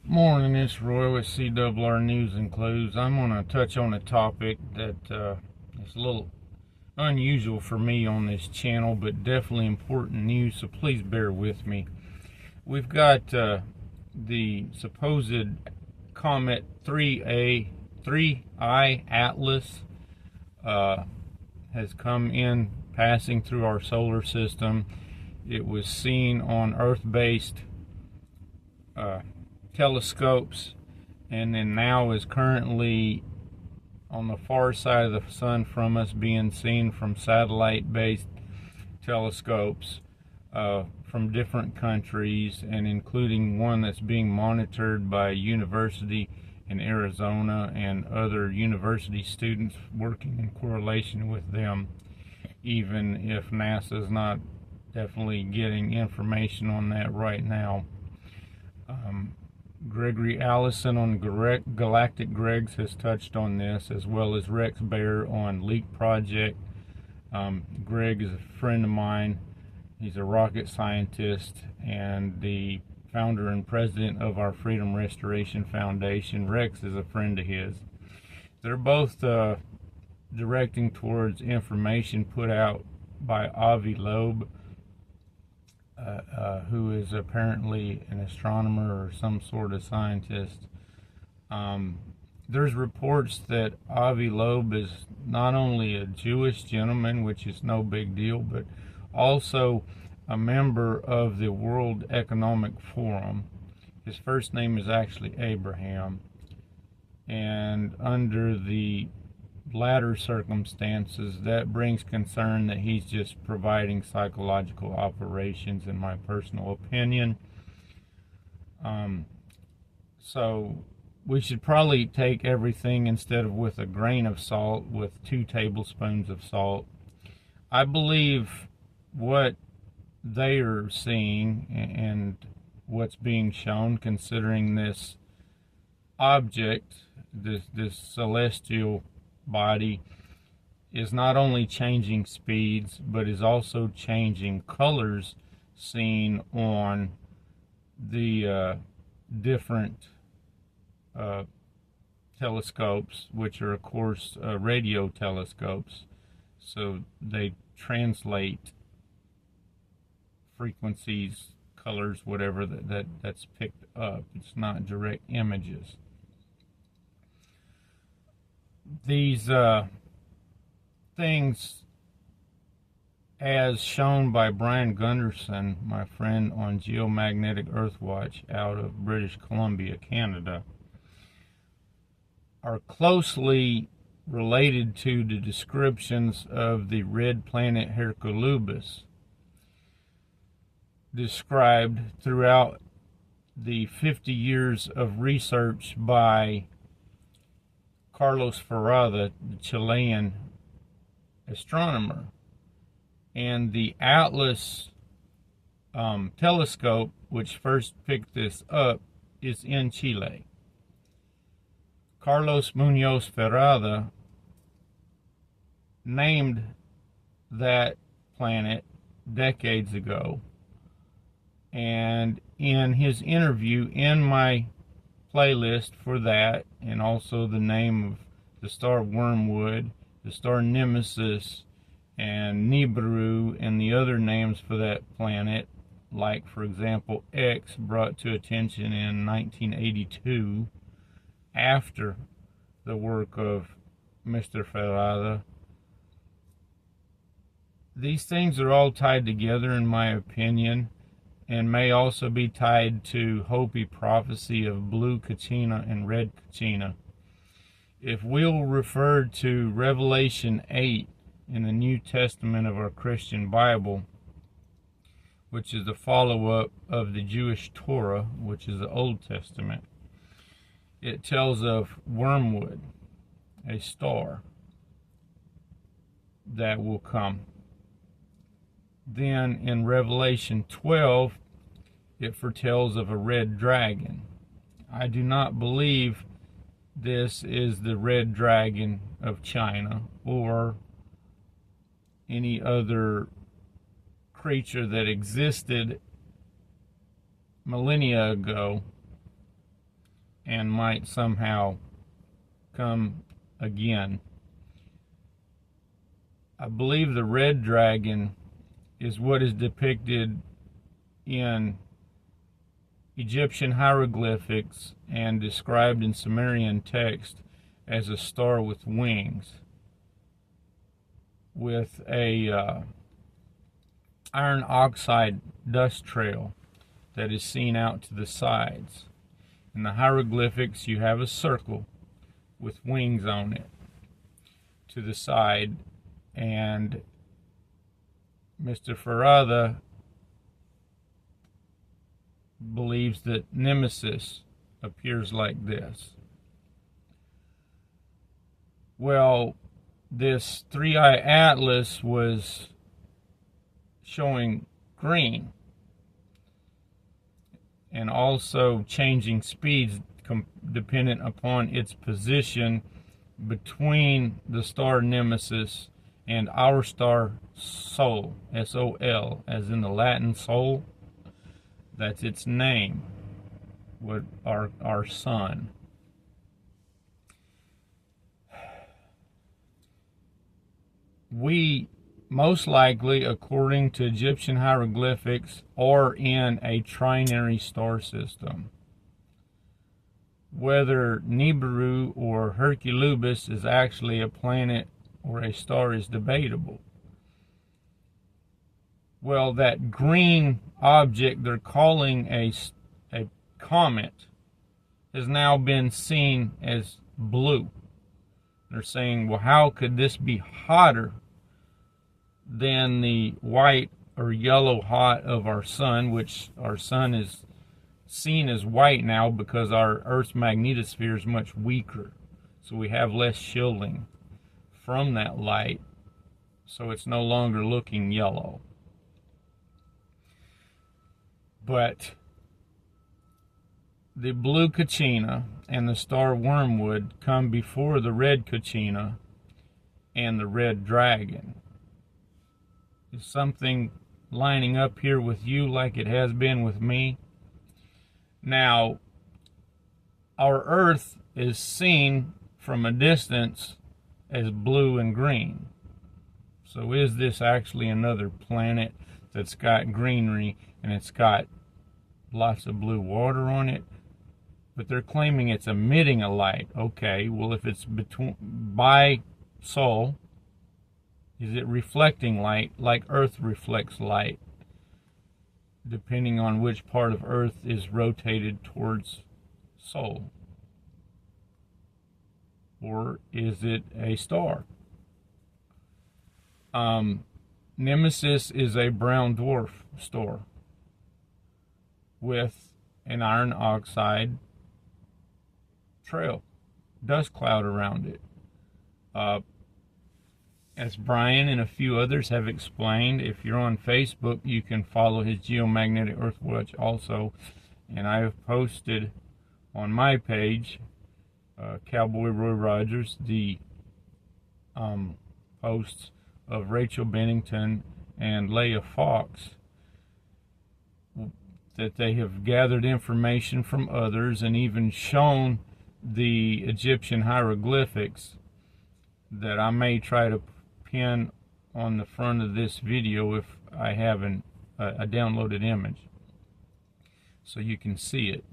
Morning, it's Roy with CRR News and Clues. I'm going to touch on a topic that is a little unusual for me on this channel, but definitely important news, so please bear with me. We've got the supposed Comet 3I Atlas has come in, passing through our solar system. It was seen on Earth-based telescopes, and then now is currently on the far side of the sun from us, being seen from satellite-based telescopes from different countries, and including one that's being monitored by a university in Arizona and other university students working in correlation with them, even if NASA is not definitely getting information on that right now. Gregory Allison on Galactic Gregs has touched on this, as well as Rex Bear on Leak Project. Greg is a friend of mine. He's a rocket scientist and the founder and president of our Freedom Restoration Foundation. Rex is a friend of his. They're both directing towards information put out by Avi Loeb, who is apparently an astronomer or some sort of scientist. There's reports that Avi Loeb is not only a Jewish gentleman, which is no big deal, but also a member of the World Economic Forum. His first name is actually Abraham, and under the latter circumstances, that brings concern that he's just providing psychological operations, in my personal opinion. So we should probably take everything, instead of with a grain of salt, with 2 tablespoons of salt. I believe what they are seeing and what's being shown, considering this object, this celestial body, is not only changing speeds, but is also changing colors seen on the different telescopes, which are of course radio telescopes. So they translate frequencies, colors, whatever that's picked up. It's not direct images. These things, as shown by Brian Gunderson, my friend on Geomagnetic Earthwatch out of British Columbia, Canada, are closely related to the descriptions of the red planet Hercólubus, described throughout the 50 years of research by Carlos Ferrada, the Chilean astronomer. And the Atlas telescope, which first picked this up, is in Chile. Carlos Munoz Ferrada named that planet decades ago, and in his interview in my playlist for that, and also the name of the star Wormwood, the star Nemesis, and Nibiru, and the other names for that planet, like for example X, brought to attention in 1982 after the work of Mr. Ferrada. These things are all tied together, in my opinion, and may also be tied to Hopi prophecy of blue Kachina and red Kachina. If we'll refer to Revelation 8 in the New Testament of our Christian Bible, which is the follow-up of the Jewish Torah, which is the Old Testament, it tells of Wormwood, a star that will come. Then in Revelation 12, it foretells of a red dragon. I do not believe this is the red dragon of China or any other creature that existed millennia ago and might somehow come again. I believe the red dragon is what is depicted in Egyptian hieroglyphics and described in Sumerian text as a star with wings, with a iron oxide dust trail that is seen out to the sides. In the hieroglyphics, you have a circle with wings on it to the side, and Mr. Farada believes that Nemesis appears like this. Well, this three-eye atlas was showing green and also changing speeds dependent upon its position between the star Nemesis and our star Sol, S-O-L, as in the Latin Sol. That's its name, what our sun. We most likely, according to Egyptian hieroglyphics, are in a trinary star system. Whether Nibiru or Hercólubus is actually a planet or a star is debatable. Well, that green object they're calling a comet has now been seen as blue. They're saying, well, how could this be hotter than the white or yellow hot of our sun, which our sun is seen as white now because our Earth's magnetosphere is much weaker. So we have less shielding from that light. So it's no longer looking yellow. But the blue Kachina and the star Wormwood come before the red Kachina and the red dragon. Is something lining up here with you like it has been with me? Now, our Earth is seen from a distance as blue and green. So is this actually another planet that's got greenery and it's got lots of blue water on it? But they're claiming it's emitting a light. Okay, well, if it's by Sol, is it reflecting light like Earth reflects light, depending on which part of Earth is rotated towards Sol? Or is it a star? Nemesis is a brown dwarf star with an iron oxide trail, dust cloud around it. As Brian and a few others have explained, if you're on Facebook, you can follow his Geomagnetic Earthwatch also. And I have posted on my page, Cowboy Roy Rogers, the posts of Rachel Bennington and Leah Fox, that they have gathered information from others and even shown the Egyptian hieroglyphics that I may try to pin on the front of this video if I have a downloaded image so you can see it.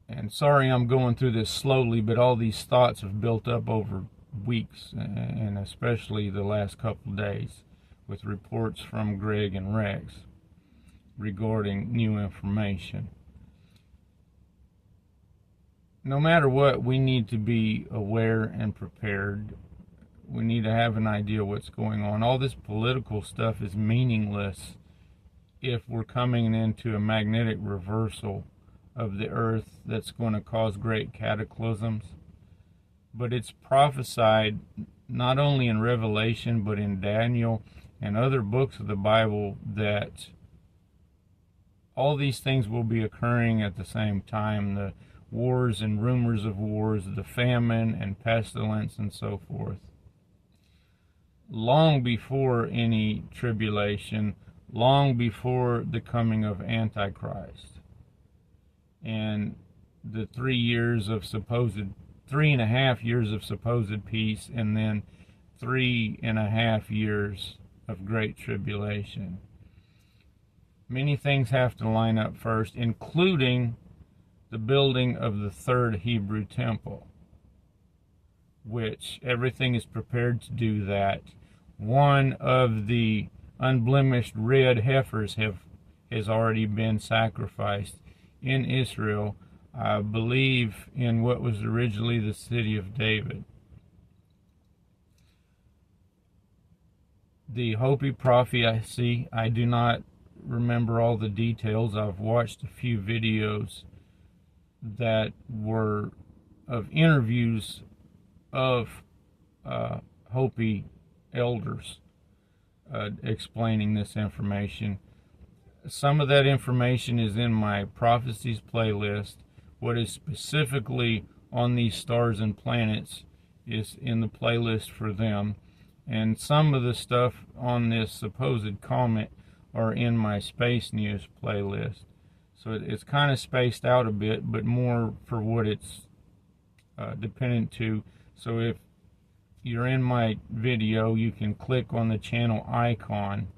And sorry I'm going through this slowly, but all these thoughts have built up over weeks, and especially the last couple days with reports from Greg and Rex regarding new information. No matter what, we need to be aware and prepared. We need to have an idea what's going on. All this political stuff is meaningless if we're coming into a magnetic reversal of the Earth that's going to cause great cataclysms. But it's prophesied not only in Revelation but in Daniel and other books of the Bible that all these things will be occurring at the same time. The wars and rumors of wars, the famine and pestilence and so forth. Long before any tribulation, long before the coming of Antichrist. And the 3.5 years of supposed peace, and then 3.5 years of great tribulation. Many things have to line up first, including the building of the third Hebrew temple, which everything is prepared to do that. One of the unblemished red heifers has already been sacrificed in Israel, I believe in what was originally the city of David. The Hopi prophecy, I do not remember all the details. I've watched a few videos that were of interviews of Hopi elders explaining this information. Some of that information is in my prophecies playlist. What is specifically on these stars and planets is in the playlist for them. And some of the stuff on this supposed comet are in my space news playlist. So it's kind of spaced out a bit, but more for what it's dependent to. So if you're in my video, you can click on the channel icon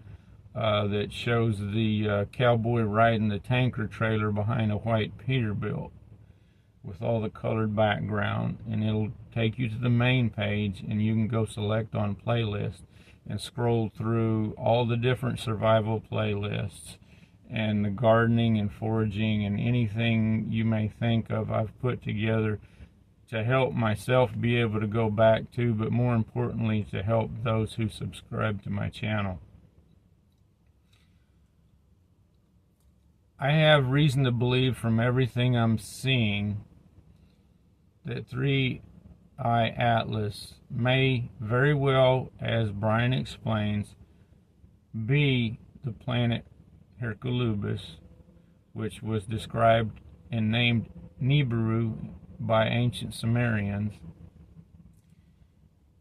that shows the cowboy riding the tanker trailer behind a white Peterbilt with all the colored background, and it'll take you to the main page, and you can go select on playlist and scroll through all the different survival playlists and the gardening and foraging and anything you may think of I've put together to help myself be able to go back to, but more importantly to help those who subscribe to my channel. I have reason to believe from everything I'm seeing that 3-Eye Atlas may very well, as Brian explains, be the planet Hercólubus, which was described and named Nibiru by ancient Sumerians.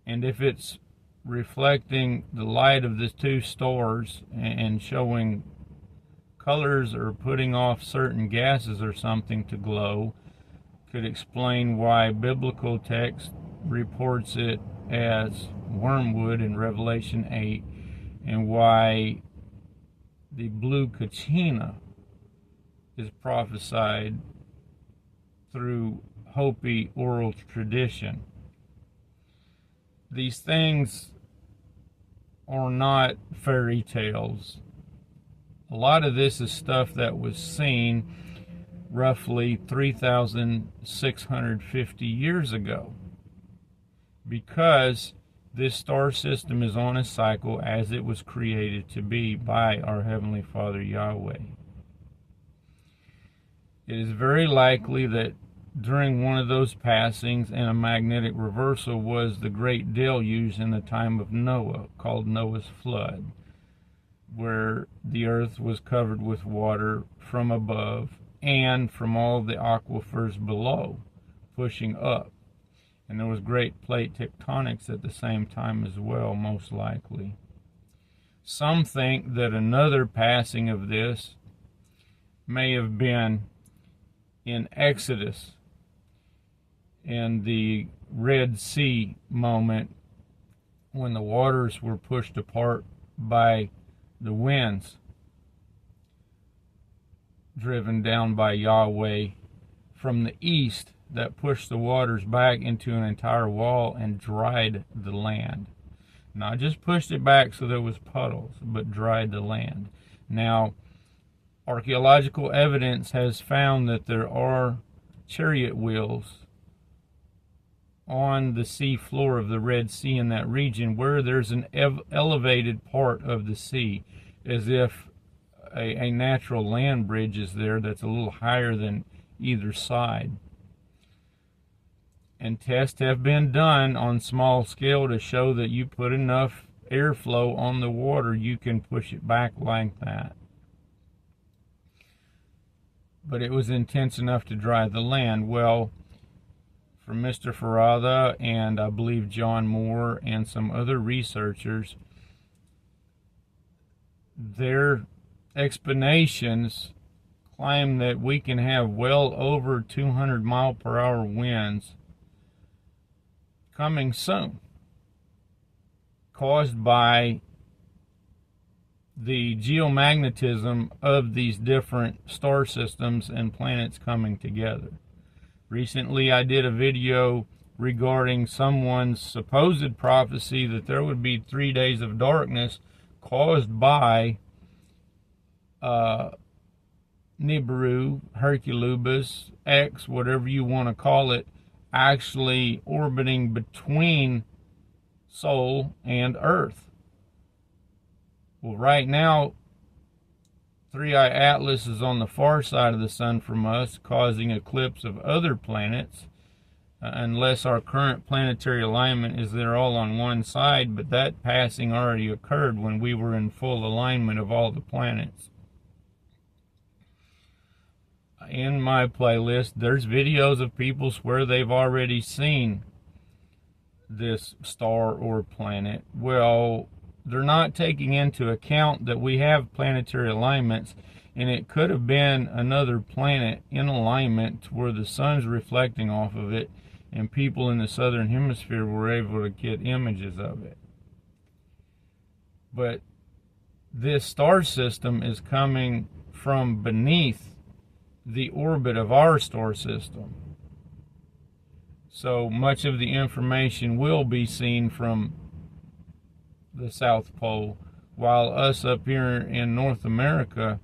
And if it's reflecting the light of the two stars and showing colors or putting off certain gases or something to glow, could explain why biblical text reports it as Wormwood in Revelation 8, and why the blue Kachina is prophesied through Hopi oral tradition. These things are not fairy tales. A lot of this is stuff that was seen roughly 3,650 years ago, because this star system is on a cycle as it was created to be by our Heavenly Father Yahweh. It is very likely that during one of those passings and a magnetic reversal was the great deluge in the time of Noah, called Noah's flood, where the earth was covered with water from above and from all the aquifers below, pushing up. And there was great plate tectonics at the same time as well, most likely. Some think that another passing of this may have been in Exodus, in the Red Sea moment, when the waters were pushed apart by the winds driven down by Yahweh from the east, that pushed the waters back into an entire wall and dried the land. Not just pushed it back so there was puddles, but dried the land. Now, archaeological evidence has found that there are chariot wheels on the sea floor of the Red Sea in that region, where there's an elevated part of the sea, as if a natural land bridge is there that's a little higher than either side. And tests have been done on small scale to show that you put enough airflow on the water, you can push it back like that. But it was intense enough to dry the land. Well, from Mr. Farada and I believe John Moore and some other researchers, their explanations claim that we can have well over 200 mile per hour winds coming soon, caused by the geomagnetism of these different star systems and planets coming together. Recently, I did a video regarding someone's supposed prophecy that there would be 3 days of darkness caused by Nibiru, Hercólubus, X, whatever you want to call it, actually orbiting between Sol and Earth. Well, right now, 3i Atlas is on the far side of the sun from us, causing eclipse of other planets, unless our current planetary alignment is they're all on one side, but that passing already occurred when we were in full alignment of all the planets. In my playlist, there's videos of people swear they've already seen this star or planet. Well, they're not taking into account that we have planetary alignments, and it could have been another planet in alignment where the sun's reflecting off of it, and people in the southern hemisphere were able to get images of it. But this star system is coming from beneath the orbit of our star system. So much of the information will be seen from the South Pole, while us up here in North America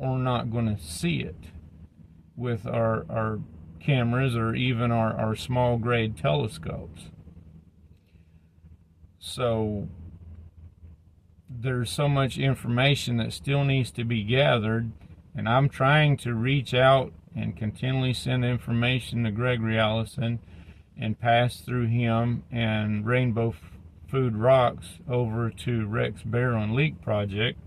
are not going to see it with our cameras or even our small grade telescopes. So there's so much information that still needs to be gathered, and I'm trying to reach out and continually send information to Gregory Allison and pass through him and Rainbow Food Rocks over to Rex Bear on Leak Project.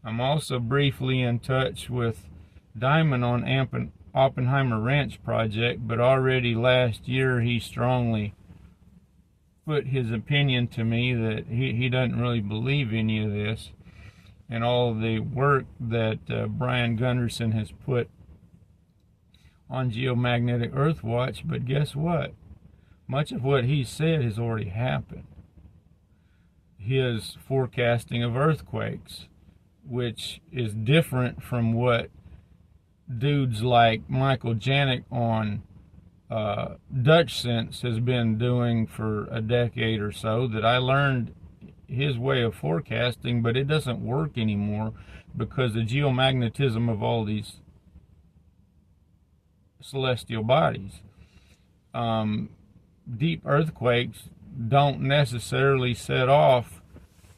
I'm also briefly in touch with Diamond on Oppenheimer Ranch Project, but already last year he strongly put his opinion to me that he doesn't really believe any of this and all the work that Brian Gunderson has put on geomagnetic Earthwatch. But guess what? Much of what he said has already happened. His forecasting of earthquakes, which is different from what dudes like Michael Janik on Dutch Sense has been doing for a decade or so, that I learned his way of forecasting, but it doesn't work anymore because the geomagnetism of all these celestial bodies. Deep earthquakes don't necessarily set off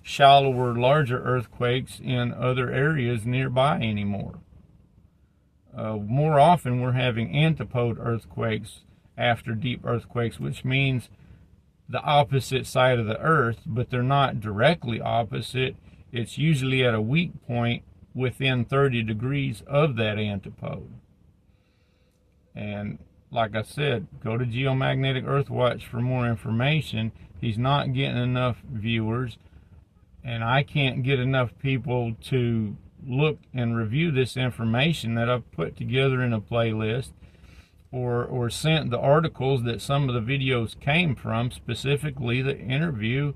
shallower, larger earthquakes in other areas nearby anymore. More often we're having antipode earthquakes after deep earthquakes, which means the opposite side of the earth, but they're not directly opposite. It's usually at a weak point within 30 degrees of that antipode. And like I said, go to Geomagnetic Earthwatch for more information. He's not getting enough viewers, and I can't get enough people to look and review this information that I've put together in a playlist, or sent the articles that some of the videos came from, specifically the interview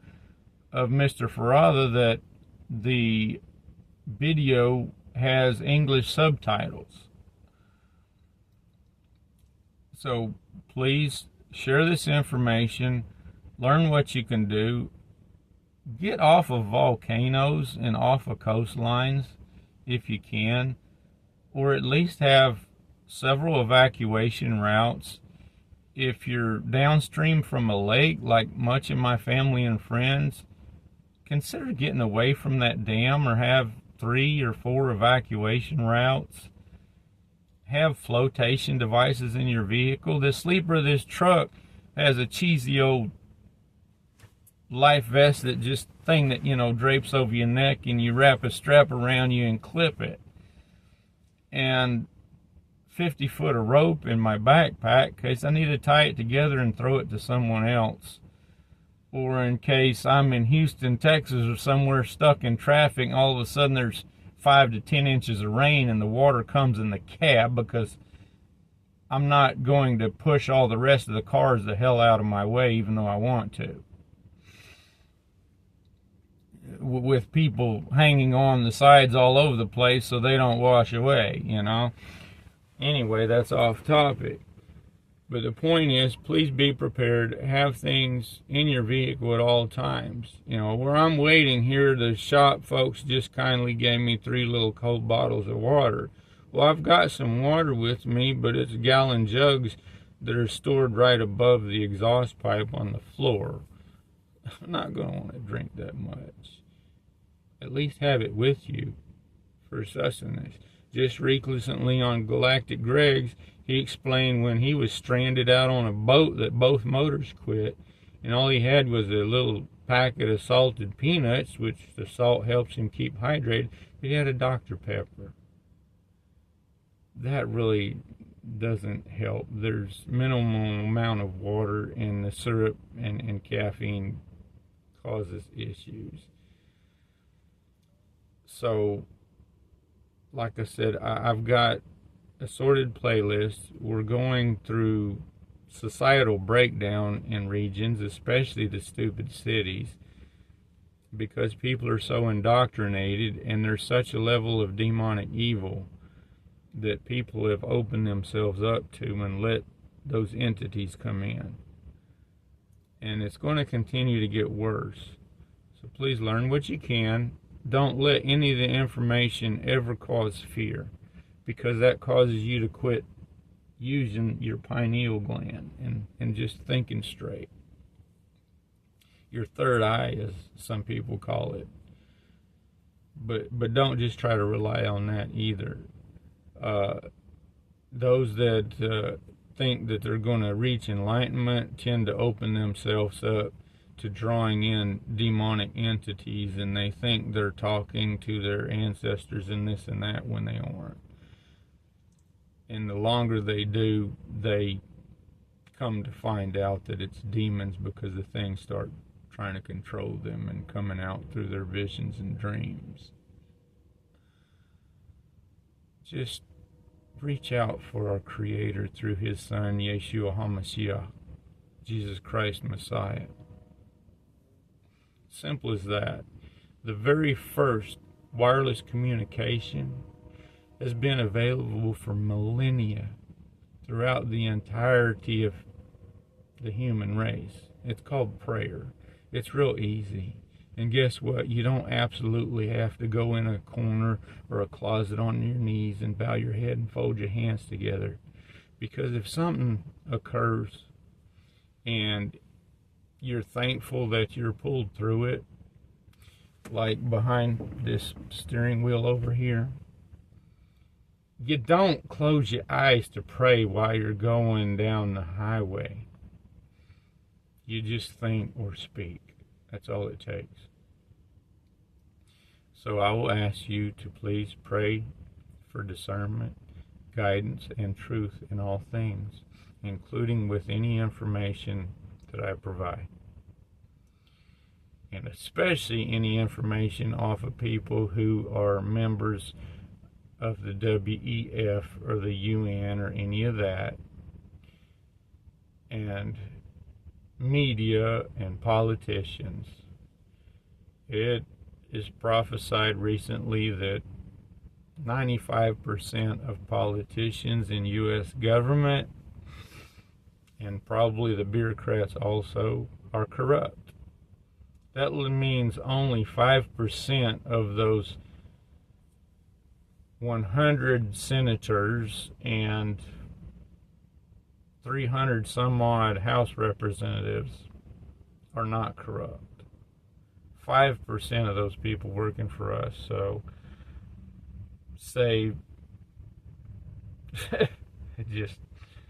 of Mr. Farada, that the video has English subtitles. So please share this information, learn what you can do, get off of volcanoes and off of coastlines if you can, or at least have several evacuation routes. If you're downstream from a lake, like much of my family and friends, consider getting away from that dam, or have 3 or 4 evacuation routes. Have flotation devices in your vehicle. The sleeper of this truck has a cheesy old life vest that just thing that, you know, drapes over your neck, and you wrap a strap around you and clip it. And 50 foot of rope in my backpack in case I need to tie it together and throw it to someone else, or in case I'm in Houston, Texas, or somewhere stuck in traffic, all of a sudden there's 5 to 10 inches of rain and the water comes in the cab, because I'm not going to push all the rest of the cars the hell out of my way, even though I want to. With people hanging on the sides all over the place so they don't wash away, you know. Anyway, that's off topic. But the point is, please be prepared. Have things in your vehicle at all times. You know, where I'm waiting here, the shop folks just kindly gave me 3 little cold bottles of water. Well, I've got some water with me, but it's gallon jugs that are stored right above the exhaust pipe on the floor. I'm not going to want to drink that much. At least have it with you for sustenance. Just recently on Galactic Greg's, he explained when he was stranded out on a boat that both motors quit, and all he had was a little packet of salted peanuts, which the salt helps him keep hydrated. He had a Dr. Pepper. That really doesn't help. There's minimal amount of water, and the syrup and caffeine causes issues. So, like I said, I've got a sorted playlist. We're going through societal breakdown in regions, especially the stupid cities, because people are so indoctrinated, and there's such a level of demonic evil that people have opened themselves up to and let those entities come in. And it's going to continue to get worse. So please learn what you can. Don't let any of the information ever cause fear, because that causes you to quit using your pineal gland and just thinking straight. Your third eye, as some people call it. But don't just try to rely on that either. Those that think that they're going to reach enlightenment tend to open themselves up to drawing in demonic entities, and they think they're talking to their ancestors and this and that when they aren't. And the longer they do, they come to find out that it's demons, because the things start trying to control them and coming out through their visions and dreams. Just reach out for our Creator through His Son, Yeshua HaMashiach, Jesus Christ Messiah. Simple as that. The very first wireless communication has been available for millennia throughout the entirety of the human race. It's called prayer. It's real easy. And guess what? You don't absolutely have to go in a corner or a closet on your knees and bow your head and fold your hands together. Because if something occurs and you're thankful that you're pulled through it, like behind this steering wheel over here, you don't close your eyes to pray while you're going down the highway. You just think or speak. That's all it takes. So I will ask you to please pray for discernment, guidance, and truth in all things, including with any information that I provide. And especially any information off of people who are members of the WEF or the UN or any of that, and media and politicians. It is prophesied recently that 95% of politicians in U.S. government, and probably the bureaucrats also, are corrupt. That means only 5% of those 100 senators and 300 some odd House representatives are not corrupt. 5% of those people working for us. So say just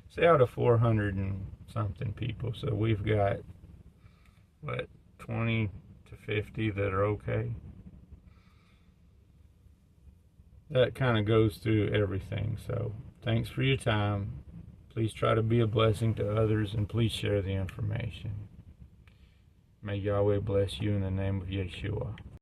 say out of 400 and something people. So we've got what, 20 to 50 that are okay. That kind of goes through everything. So thanks for your time. Please try to be a blessing to others, and please share the information. May Yahweh bless you in the name of Yeshua.